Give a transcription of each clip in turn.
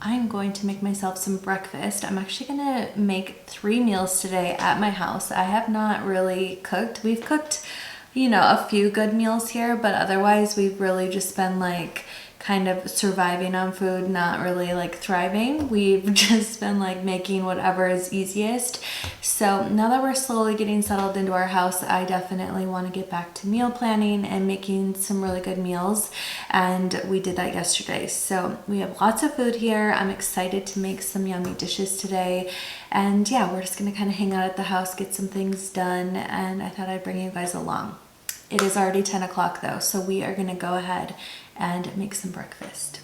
I'm going to make myself some breakfast. I'm actually gonna make 3 meals today at my house. I have not really cooked. We've cooked, you know, a few good meals here, but otherwise we've really just been like kind of surviving on food, not really like thriving. We've just been like making whatever is easiest. So now that we're slowly getting settled into our house, I definitely want to get back to meal planning and making some really good meals. And we did that yesterday. So we have lots of food here. I'm excited to make some yummy dishes today. And yeah, we're just gonna kind of hang out at the house, get some things done. And I thought I'd bring you guys along. It is already 10 o'clock though, so we are gonna go ahead and make some breakfast.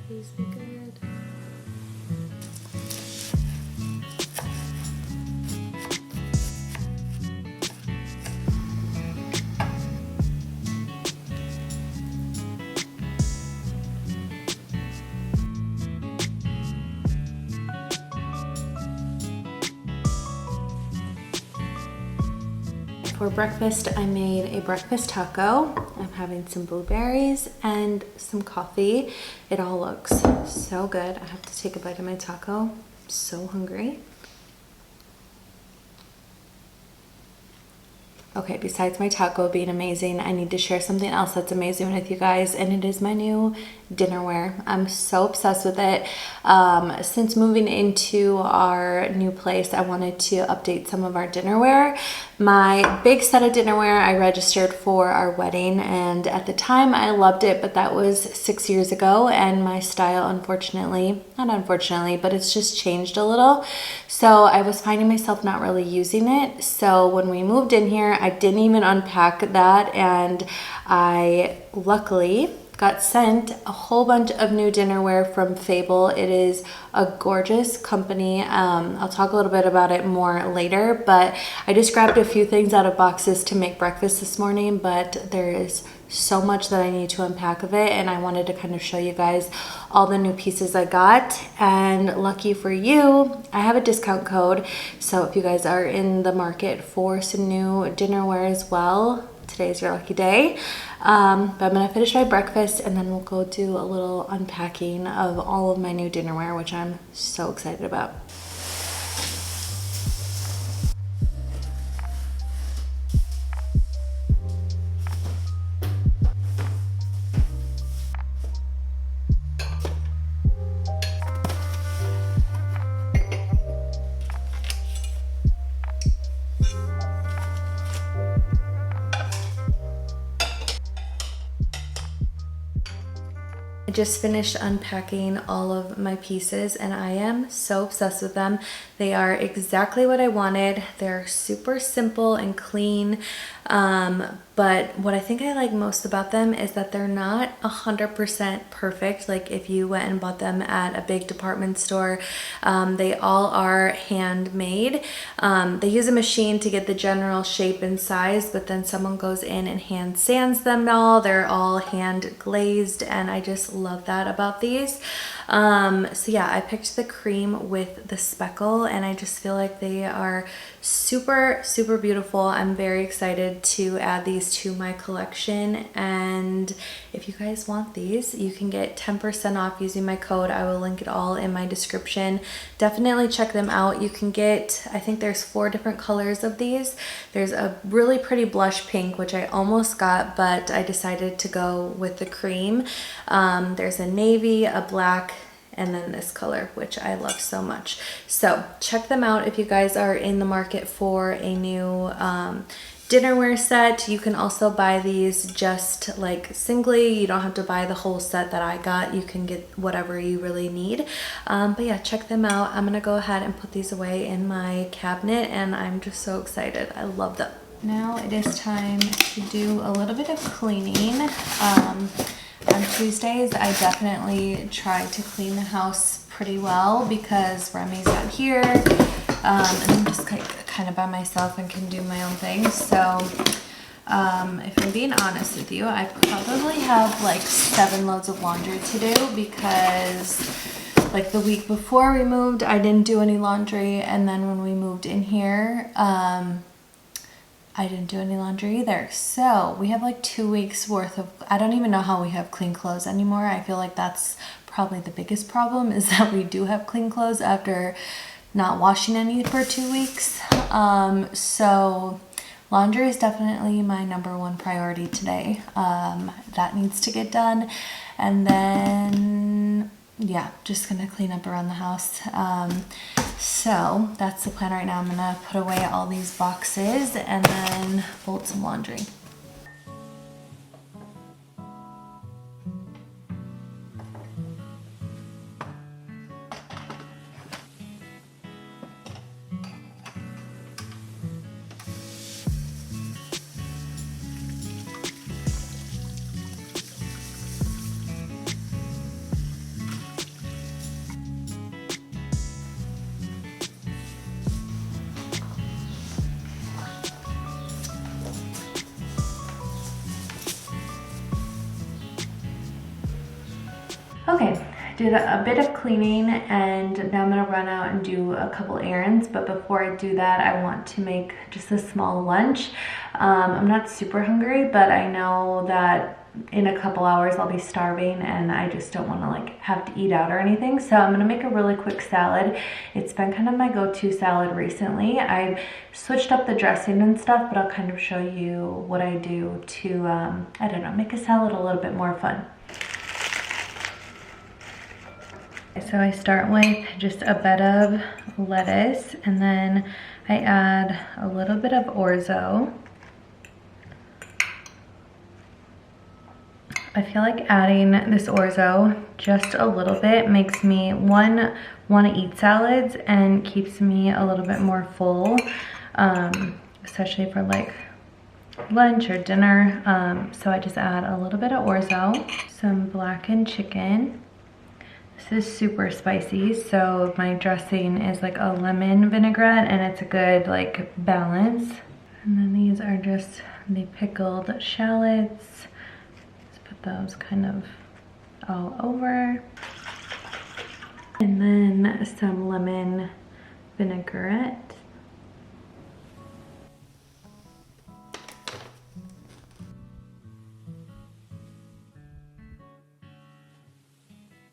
Please be good. For breakfast, I made a breakfast taco. I'm having some blueberries and some coffee. It all looks so good. I have to take a bite of my taco. I'm so hungry. Okay, besides my taco being amazing, I need to share something else that's amazing with you guys, and it is my new dinnerware. I'm so obsessed with it. Since moving into our new place, I wanted to update some of our dinnerware. My big set of dinnerware I registered for our wedding, and at the time I loved it, but that was 6 years ago, and my style, unfortunately, not unfortunately, but it's just changed a little. So I was finding myself not really using it. So when we moved in here, I didn't even unpack that, and I luckily got sent a whole bunch of new dinnerware from Fable. It is a gorgeous company. I'll talk a little bit about it more later, but I just grabbed a few things out of boxes to make breakfast this morning, but there is so much that I need to unpack of it, and I wanted to kind of show you guys all the new pieces I got. And lucky for you, I have a discount code, so if you guys are in the market for some new dinnerware as well, today's your lucky day. But I'm gonna finish my breakfast and then we'll go do a little unpacking of all of my new dinnerware, which I'm so excited about. I just finished unpacking all of my pieces and I am so obsessed with them. They are exactly what I wanted. They're super simple and clean. But what I think I like most about them is that they're not 100% perfect. Like if you went and bought them at a big department store, they all are handmade. They use a machine to get the general shape and size, but then someone goes in and hand sands them all. They're all hand glazed, and I just love that about these. So yeah, I picked the cream with the speckle, and I just feel like they are super, super beautiful. I'm very excited to add these to my collection, and if you guys want these, you can get 10% off using my code. I will link it all in my description. Definitely check them out. You can get, I think there's 4 different colors of these. There's a really pretty blush pink, which I almost got, but I decided to go with the cream. There's a navy, a black, and then this color, which I love so much. So check them out if you guys are in the market for a new dinnerware set. You can also buy these just like singly. You don't have to buy the whole set that I got. You can get whatever you really need. But yeah, check them out. I'm gonna go ahead and put these away in my cabinet, and I'm just so excited. I love them. Now it is time to do a little bit of cleaning. On Tuesdays, I definitely try to clean the house pretty well because Remy's not here, and I'm just kind of by myself and can do my own thing. So if I'm being honest with you, I probably have like 7 loads of laundry to do because like the week before we moved, I didn't do any laundry, and then when we moved in here, I didn't do any laundry either. So we have like 2 weeks worth of, I don't even know how we have clean clothes anymore. I feel like that's probably the biggest problem, is that we do have clean clothes after not washing any for 2 weeks. So laundry is definitely my #1 priority today. That needs to get done. And then, yeah, just gonna clean up around the house. So that's the plan right now. I'm gonna put away all these boxes and then fold some laundry. Okay, did a bit of cleaning and now I'm gonna run out and do a couple errands, but before I do that, I want to make just a small lunch. I'm not super hungry, but I know that in a couple hours I'll be starving and I just don't want to like have to eat out or anything. So I'm gonna make a really quick salad. It's been kind of my go-to salad recently. I've switched up the dressing and stuff, but I'll kind of show you what I do to, I don't know, make a salad a little bit more fun. So I start with just a bed of lettuce and then I add a little bit of orzo. I feel like adding this orzo just a little bit makes me, one, want to eat salads and keeps me a little bit more full, especially for like lunch or dinner. So I just add a little bit of orzo, some blackened chicken. This is super spicy, so my dressing is like a lemon vinaigrette and it's a good like balance. And then these are just the pickled shallots. Let's put those kind of all over. And then some lemon vinaigrette.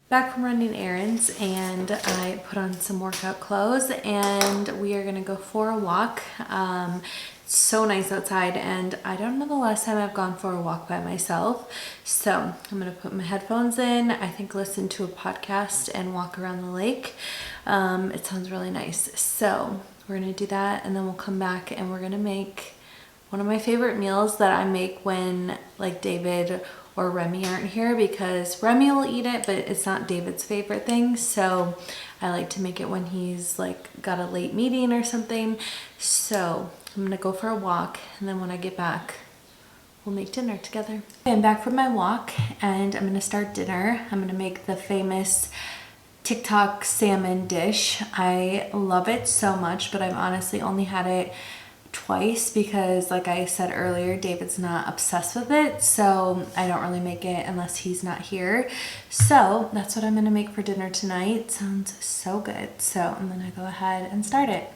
Back from running errands and I put on some workout clothes and we are gonna go for a walk. It's so nice outside and I don't know the last time I've gone for a walk by myself. So I'm gonna put my headphones in, I think listen to a podcast and walk around the lake. It sounds really nice. So we're gonna do that and then we'll come back and we're gonna make one of my favorite meals that I make when like David or Remy aren't here, because Remy will eat it, but it's not David's favorite thing. So I like to make it when he's like got a late meeting or something. So I'm gonna go for a walk and then when I get back, we'll make dinner together. Okay, I'm back from my walk and I'm gonna start dinner. I'm gonna make the famous TikTok salmon dish. I love it so much, but I've honestly only had it twice because like I said earlier, David's not obsessed with it, so I don't really make it unless he's not here. So that's what I'm gonna make for dinner tonight. Sounds so good. So I'm gonna go ahead and start it.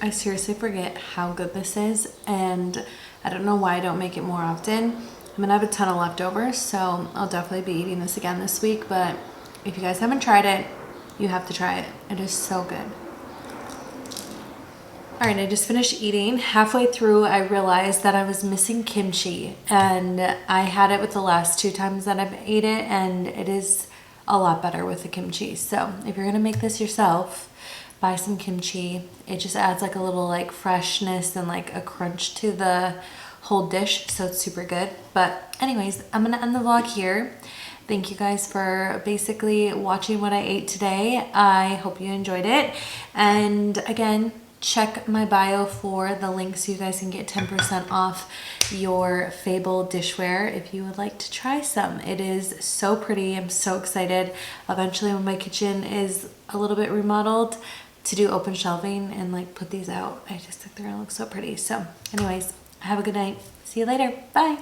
I seriously forget how good this is and I don't know why I don't make it more often. I'm gonna have a ton of leftovers, so I'll definitely be eating this again this week, but if you guys haven't tried it, you have to try it. It is so good. All right, I just finished eating. Halfway through, I realized that I was missing kimchi and I had it with the last 2 times that I've ate it and it is a lot better with the kimchi. So if you're gonna make this yourself, buy some kimchi. It just adds like a little like freshness and like a crunch to the whole dish, so it's super good. But anyways, I'm gonna end the vlog here. Thank you guys for basically watching what I ate today. I hope you enjoyed it. And again, check my bio for the link so you guys can get 10% off your Fable dishware if you would like to try some. It is so pretty. I'm so excited eventually when my kitchen is a little bit remodeled to do open shelving and like put these out. I just think they're gonna look so pretty. So anyways, have a good night. See you later. Bye.